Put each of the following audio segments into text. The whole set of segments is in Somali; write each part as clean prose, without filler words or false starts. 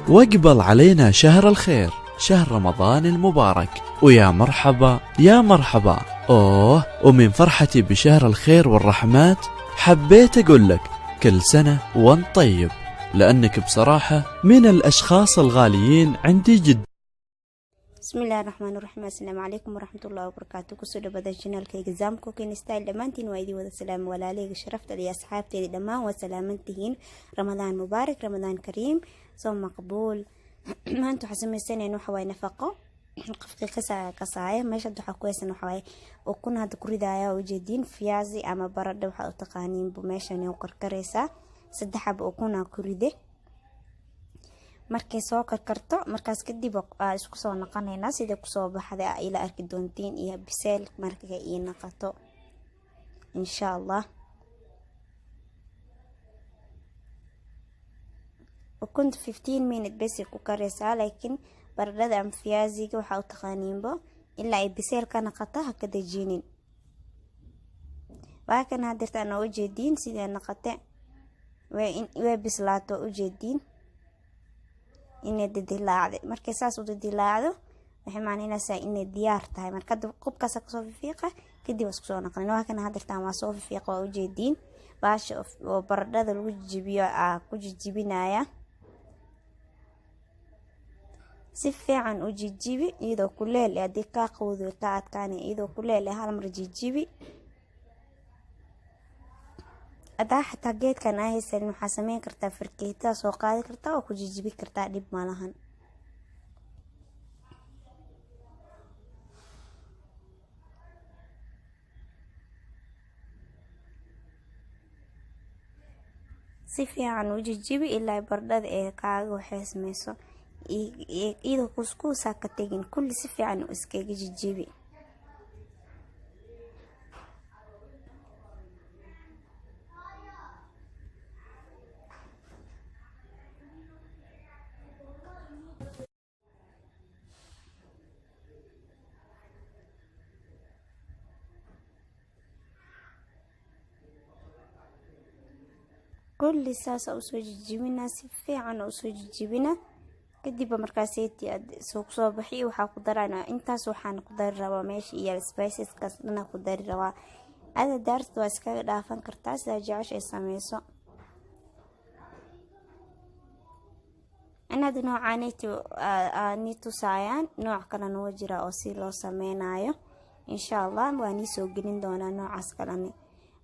واقبل علينا شهر الخير، شهر رمضان المبارك، ويا مرحبا يا مرحبا. ومن فرحتي بشهر الخير والرحمات حبيت أقول لك كل سنة وانت طيب، لأنك بصراحة من الأشخاص الغاليين عندي جدا. بسم الله الرحمن الرحيم. السلام عليكم ورحمة الله وبركاته. كسر بدل جنال كي جزام كوكين ستايل دمانتين ويدي والسلام ولا عليك شرفت لي أصحابتي دمان وسلامتين. رمضان مبارك، رمضان كريم، صوم مقبول. ما أنتو حسمي السنة إنه حواي نفقة قفقي كسايا ماشي أدو حكويس إنه حواي وكون هاد كوري دايا وجدين فيازي أما برد وحاو تقانين بماشي نيو كركريسا سدحب وكونا كوري دي markay soo karkarto markaas kadib isku soo naqanayna sida ku soo baxday ila arki doontiin iyo biseel markay ay naqato insha Allah. وكنت 15 minute bas ku karaysaa laakiin baradhada am fiyaasiga waxa uu taqaaniinbo ilaa ay biseel ka naqato ha ka dajinin. Waakan hadirta ana u jeedin sida naqate way bislaato u jeedin inay dilaacdo. markay saas u dilaacdo waxay macnaynaysaa inay diyaar tahay. marka qubkaas ka soo fiiqa kadib isku soo naqlin. waa kana hadirtaan waa soo fiiqa oo jeedin baasha oo baradhada lagu jibiyo ku jijibinaya si fiican u jijibi iyadoo kuleel ee ka qowdo ka adkaanay iyadoo kuleel hal mar jijibi. adaa xataa geedkan ay haysan waxa sameyn kartaa farkeeta soo qaadi kartaa oo ku jijibi kartaa dib ma lahan. si fiican u jijibi ilaa baradhada ee kaaga waxay sameeyso iyadoo kuskuusa ka tagin kulli si fiican u iskaga jijibi. كل ساسة أسوي جيبنا سفيعا أسوي جيبنا كدي بمركزيتي سوق صباحي وحقدر أنا أنت سوحان قدر روا ماشي يا سبايسز كسرنا قدر روا هذا درس واسكا دافن كرتاس رجعش إسميسو. أنا دنوع نيتو سايان نوع كلا نوجرا أوسيلو سمينايو إن شاء الله واني سوقين دونا نوع عسكراني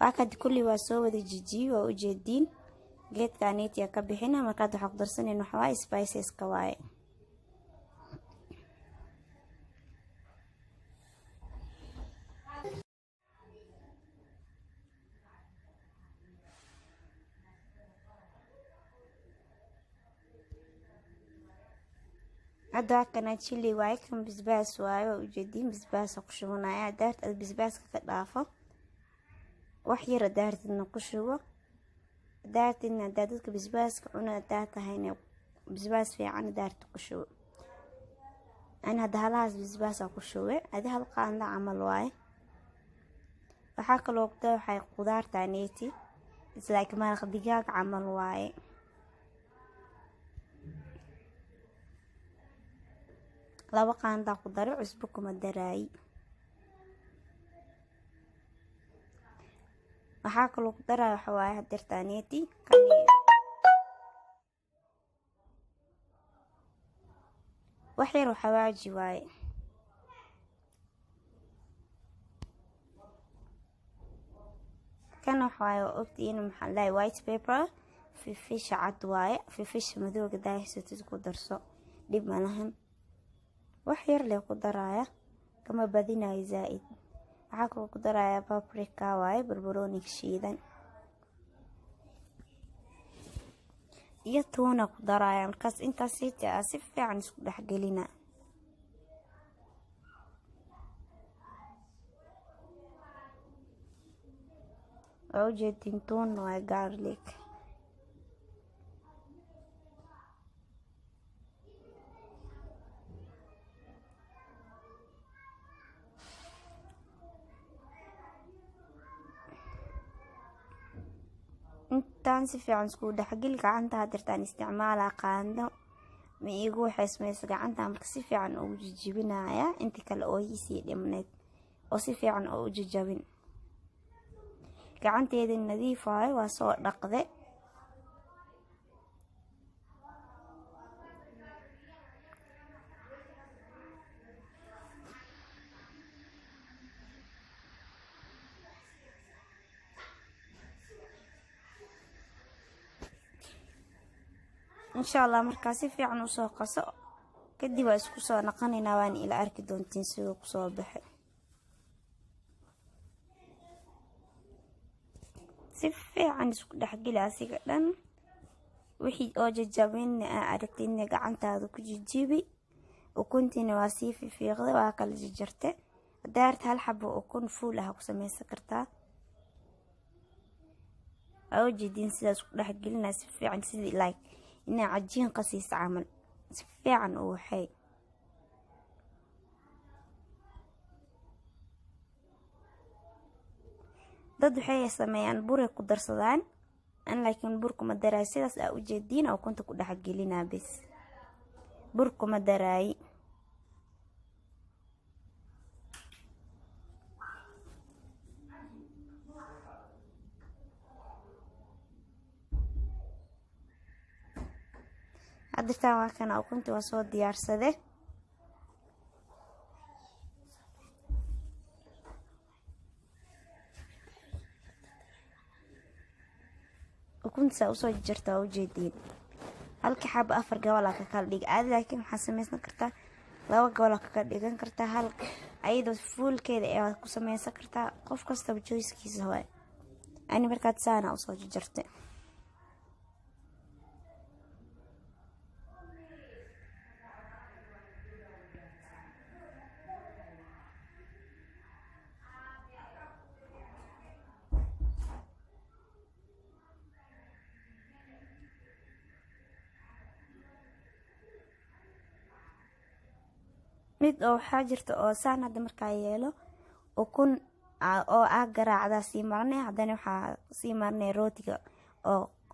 واكد كل واسو ودي جيجي ووجدين جيت كانيت يا كبحنا مركز حق درسني إنه حواي سبايسز كواي. هذا كان تشيلي واي كان بزباس واي وجدين بزباس قشونا يا دارت البزباس كدافة وحيرة دارت النقشوة دارت إن دارتك بزباس كعنا دارت هنا بزباس في عنا دارت قشوة. أنا دهلاز بزباس قشوة هذا القان لا عمل واي وحاك الوقت وحي قدار تانيتي إذا كمان خديجاك عمل واي. laba qaanda ku daro cusbo kuma daray. waxaa kaloo ku daraa waxaa hadirtaaneti wax yar waxa waaji waaye kana waxaa ogtiin maxaa lay white paper fi fish cad waaye fi fish madowga daahaysato ku darso dib ma lahan. وحير لي قدرايا كما بدينا زائد عاكو قدرايا بابريكا واي بربروني شيدا يتونا قدرايا مركز انت سيتي اسف عن سكود حقلنا عوجة تنتون واي جارليك intaan si fiican isku dhaxgal gacanta hadirtaan isticmaala qaando ma iigu waxay samaysaa gacanta marka si fiican ugu jijibinaya inta kale oo hiisii dhimneed oo si fiican oo u jijabin. gacanteedii nadiif waaye waa soo dhaqde. insha Allah markaa si fiican u soo qaso kadib waa isku soo naqanaynaa waan ila arki doontiin sidoo ku soo baxay. si fiican isku dhaxgeli asiga dhan wixii oo jajabin aragtayna gacantaada ku jijibi. ukuntiina waa sii fiiqday waa kala jarjartay. daarta hal xabo ukun fuul ah ku samaysan kartaa. oo jidin sidaas ku dhaxgelinaa si fiican sidii like إن عجين قصيص عمل فعلا وحي. dad waxay sameeyaan bur ku darsadaan an laakiin burku ma daray sidaas u jeedin oo kunta ku dhax gelinaa bis burku ma daray. hadda waa kana ukunta waa soo diyaarsaday. ukunta soo jirta oo jeedin halka xab 4 gobol ka kala dhig aad laakiin waxa sameeysan kartaa 2 gobol ka dhigan kartaa hal ayadoo fuulkeeda ee ku sameeysan kartaa qof kasta choice-kiisa way. ani markaad saana u soo jirtay mid oo waxa jirta oo saan hadda markaa yeelo ukun oo garaacda sii marnay hadana waxa sii marnay rootiga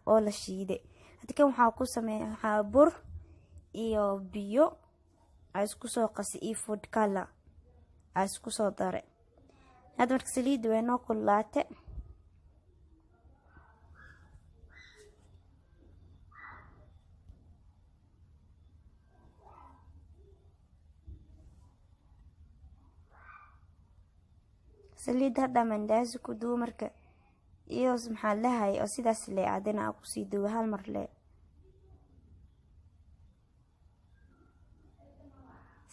oo la shiiday. hadda kan waxa ku sameeyaa bur iyo biyo ay isku soo qasi iyo food color ay isku soo daray. hadda marka saliid way noo kulaatay. saliid hadda mandazi ku duu marka iyo maxaa lahaay oo sidaas leeyadina ku sii duu hal mar lee.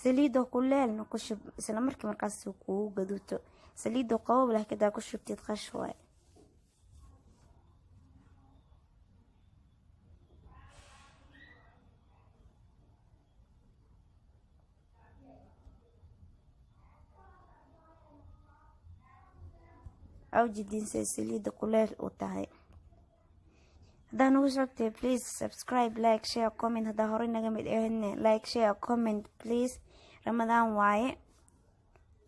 saliido kuleel ku shub isla markaas ku gaduuto saliido qabow laakiin ku shubtid qash way. أو جدين سلسلة كلها وتاهي. هذا نوصلت please subscribe like share comment. هذا هورينا جميل like share comment please. رمضان واي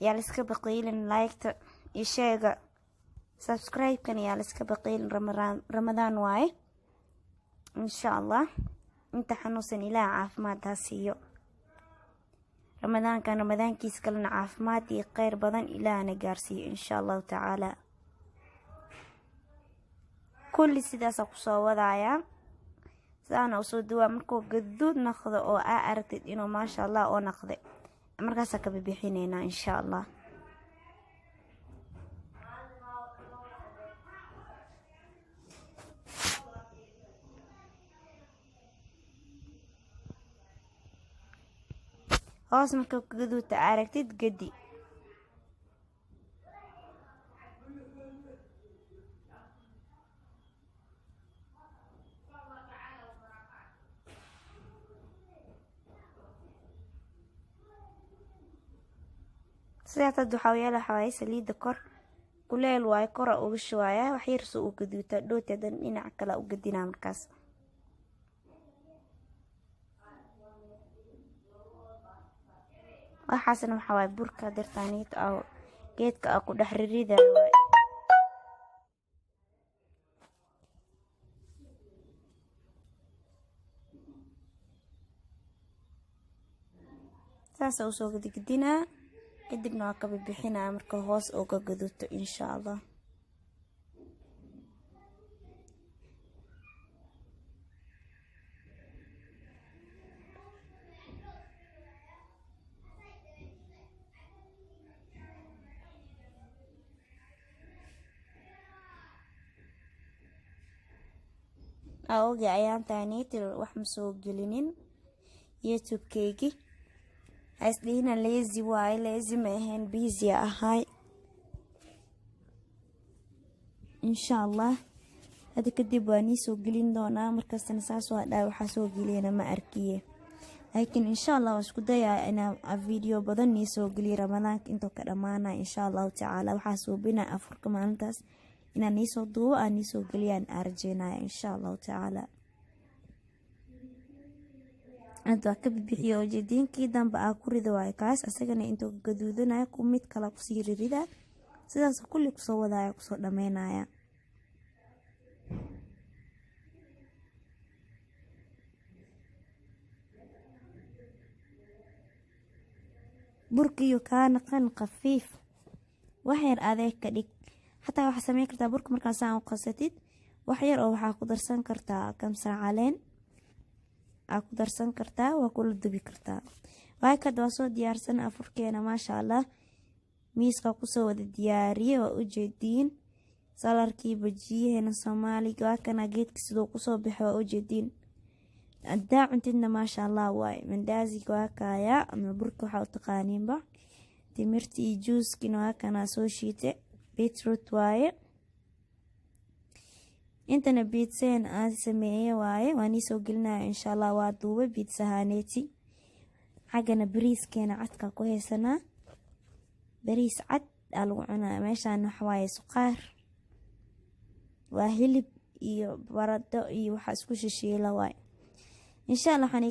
يالسك بقيل like يشيغ subscribe كان يالسك بقيل رمضان واي إن شاء الله. انت حنوصن إلى عافمات هاسيو رمضان كان رمضان كيس كلنا عافماتي خير بدن إلى نجارسي إن شاء الله تعالى. كل sidaas ku soo wadaya saana u soo duwa markuu gaduud noqdo oo aragtid inuu ma sha Allah oo noqday markaas ka bixinayna insha Allah. hoos markuu gaduud aragtid gadi سيادة الدحوية لحواي سليد كور كليل واي كورا وبشوايا وحيرسو وقدوتا دوتا دن إنا عكلا وقدينا مركز. وحاسنا محواي بوركا درتانيت أو جيتك أكو دحريري ذا واي. saas oo soo gadigdina kadibna waa ka bixinaa marka hoos oo ka gaduto insha Allah. اوغي ayaan taaniitil wax ma soo gelinin YouTube keegi asliina lazy waay lazy ma ahayn busy ahay insha Allah. hada kadib waan soo gelin doonaa markaasna saas waa dhaa waxa soo geliyana ma arkiye laakiin insha Allah waan isku dayaa inaan video badan soo geliyo ramadaanka inta ka dhamaana insha Allah ta'ala. waxa soo bina afurka maalintaas inaan soo duubo aan soo geliyaan arjeenaa insha Allah ta'ala. anta ka bixiyo jeedinkii dambe aa ku rido way kaas asagana inta gaduudanayo ku mid kala ku sii ririda sidaas kulli ku soo wadaya ku soo dhameynaya. burkiyo kaana qan qafiif waxyar adeeg ka dhig hatta waxa sameyn kartaa burka markaas aan qasatid waxyar oo waxa ku darsan kartaa kamsar caleen ku darsan kartaa waa kula dubi kartaa. waa ka soo diyaarsan afurkeena ma sha Allah. miiska ku soo wada diyaariye waa u jeedin salarkii bajiyeena Soomaaliga waa kana geedka sidoo ku soo baxay waa u jeedin adaa cuntidna ma sha Allah waay mandazi waa kaaya ama burka waxa u taqaaniinba timirtii juice-kina waa kana soo shiite beetroot waaye intana biitseen aan sameeyay waaye waan soo gelinaa insha Allah. waa duuba biitsahaneeti xagana bariiskeena cadka ku heysana bariis cad lagu cunaa meeshaan wax waaye suqaar waa hilib iyo barado iyo waxa isku shisheela waaye insha Allah. waxaan